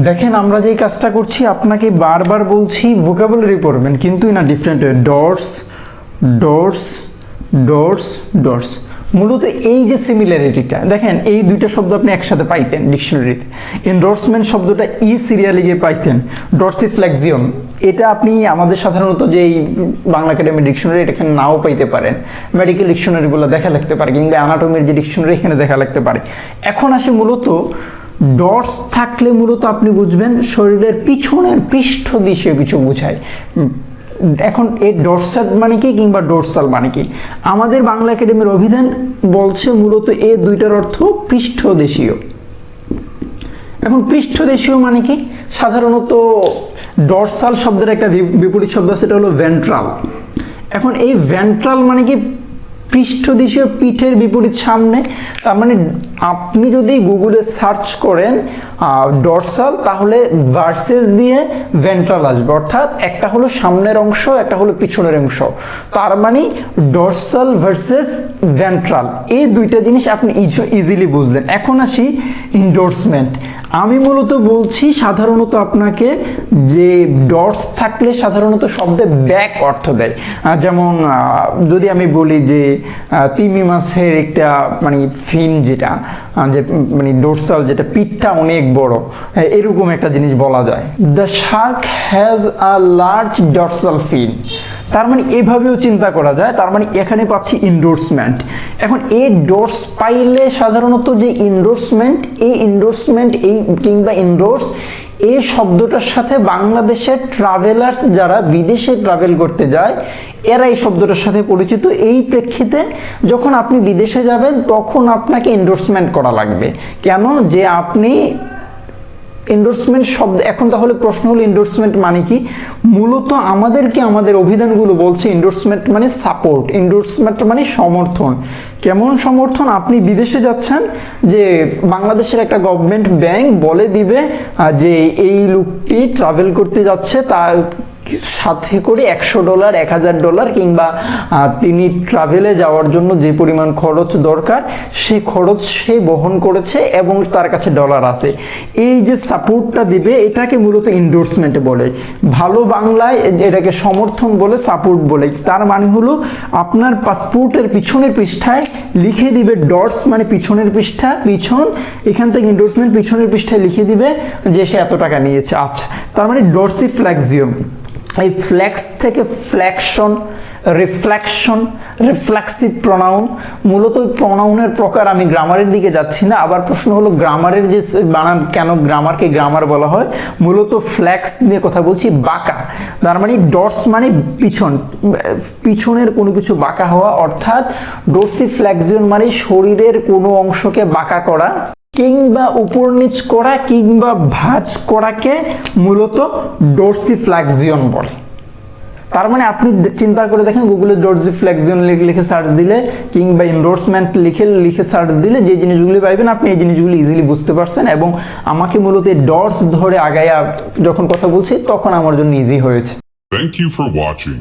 দেখেন আমরা যেই কাজটা করছি আপনাকে বারবার বলছি ভোকাবুলারি পড়বেন, কিন্তু না different dots dots dots dots. মূলত এই যে সিমিলারিটিটা দেখেন, এই দুইটা শব্দ আপনি একসাথে পাইতেন ডিকশনারিতে। এন্ডোর্সমেন্ট শব্দটা ই সিরিয়ালে গিয়ে পাইতেন। ডর্সিফ্লেক্সিয়ন এটা আপনি আমাদের সাধারণত যে বাংলা একাডেমি ডিকশনারি এটা এখানে নাও পাইতে পারেন, মেডিকেল ডিকশনারিগুলো দেখা লাগতে পারে, কিংবা অ্যানাটমির যে ডিকশনারি এখানে দেখা লাগতে পারে। এখন আসে মূলত ডটস থাকলে মূলত আপনি বুঝবেন শরীরের পিছনের পৃষ্ঠদেশীয় কিছু বোঝায়। এখন এই ডরসাল মানে কি কিংবা ডোরসাল মানে কি, আমাদের বাংলা একাডেমির অভিধান বলছে মূলত এই দুইটার অর্থ পৃষ্ঠদেশীয়। এখন পৃষ্ঠদেশীয় মানে কি, সাধারণত ডরসাল শব্দের একটা বিপরীত শব্দ আছে, সেটা হলো ভেন্ট্রাল। এখন এই ভেন্ট্রাল মানে কি পৃষ্ঠদেশীয়, পিঠের বিপরীত সামনে। তার মানে আপনি যদি গুগলে সার্চ করেন ডরসাল, তাহলে ভার্সেস দিয়ে ভেন্ট্রাল আসবে, অর্থাৎ একটা হলো সামনের অংশ, একটা হলো পিছনের অংশ। তার মানে ডরসাল ভার্সেস ভেন্ট্রাল, এই দুইটা জিনিস আপনি ইজিলি বুঝলেন। এখন আসি ইন্ডোর্সমেন্ট। আমি মূলত বলছি সাধারণত আপনাকে যে ডটস থাকলে সাধারণত শব্দে ব্যাক অর্থ দেয়। যেমন যদি আমি বলি যে তিমি মাছের একটা মানে ফিন, যেটা যে মানে ডোরসাল, যেটা পিঠটা অনেক বড়, এরকম একটা জিনিস বলা যায়। The shark has a large dorsal fin. তার মানে এভাবেও চিন্তা করা যায়। তার মানে এখানে পাচ্ছি ইন্ডোর্সমেন্ট। এখন এই ডোর্স পাইলে সাধারণত যে ইন্ডোর্সমেন্ট, এই কিংবা ইন্ডোর্স, এই শব্দটার সাথে বাংলাদেশের ট্রাভেলার্স যারা বিদেশে ট্রাভেল করতে যায় এরা এই শব্দটার সাথে পরিচিত। এই প্রেক্ষিতে যখন আপনি বিদেশে যাবেন তখন আপনাকে এন্ডোর্সমেন্ট করা লাগবে। কেন? যে আপনি এন্ডোর্সমেন্ট শব্দ। এখন তাহলে প্রশ্ন হলো এন্ডোর্সমেন্ট মানে কি? মূলত আমাদেরকে আমাদের অভিধানগুলো বলছে এন্ডোর্সমেন্ট মানে সাপোর্ট, এন্ডোর্সমেন্ট মানে সমর্থন। কেমন সমর্থন? আপনি বিদেশে যাচ্ছেন, যে বাংলাদেশের একটা গভর্নমেন্ট ব্যাংক বলে দিবে যে এই লোকটি ট্রাভেল করতে যাচ্ছে, তার সাথে করে $100, $1000 কিংবা তিনি ট্রাভেলে যাওয়ার জন্য যে পরিমাণ খরচ দরকার সে খরচ সে বহন করেছে এবং তার কাছে ডলার আছে। এই যে সাপোর্টটা দিবে এটাকে মূলত এন্ডোর্সমেন্ট বলে। ভালো বাংলায় এটাকে সমর্থন বলে, সাপোর্ট বলে। তার মানে হলো আপনার পাসপোর্টের পিছনের পৃষ্ঠায় লিখে দিবে ডটস মানে পিছনের পৃষ্ঠা, পিছন, এখান থেকে এন্ডোর্সমেন্ট পিছনের পৃষ্ঠায় লিখে দিবে যে সে এত টাকা নিয়েছে। আচ্ছা, তার মানে ডর্সিফ্লেক্সিয়ম। এই ফ্লেক্স থেকে ফ্লেকশন, রিফ্লেকশন, রিফ্লেক্সিভ প্রনাউন। মূলত প্রনাউনের প্রকার, আমি গ্রামারের দিকে যাচ্ছি না। আবার প্রশ্ন হলো গ্রামারের যে বানান, কেন গ্রামারকে গ্রামার বলা হয়? মূলত ফ্লেক্স নিয়ে কথা বলছি, বাঁকা। তার মানে ডটস মানে পিছন, পিছনের কোনো কিছু বাঁকা হওয়া, অর্থাৎ ডর্সিফ্লেক্সিয়ন মানে শরীরের কোনো অংশকে বাঁকা করা কিংবা উপর নিচ করা কিংবা ভাঁজ করাকে মূলত ডর্সিফ্লেক্সিয়ন বলে। তার মানে আপনি চিন্তা করে দেখেন, গুগলে ডর্সিফ্লেক্সিয়ন লিখে সার্চ দিলে কিংবা এন্ডোর্সমেন্ট লিখে সার্চ দিলে যে জিনিসগুলি পাইবেন আপনি এই জিনিসগুলি ইজিলি বুঝতে পারছেন। এবং আমাকে মূলত ডটস ধরে আগায়া যখন কথা বলছি তখন আমার জন্য ইজি হয়েছে। Thank you for watching.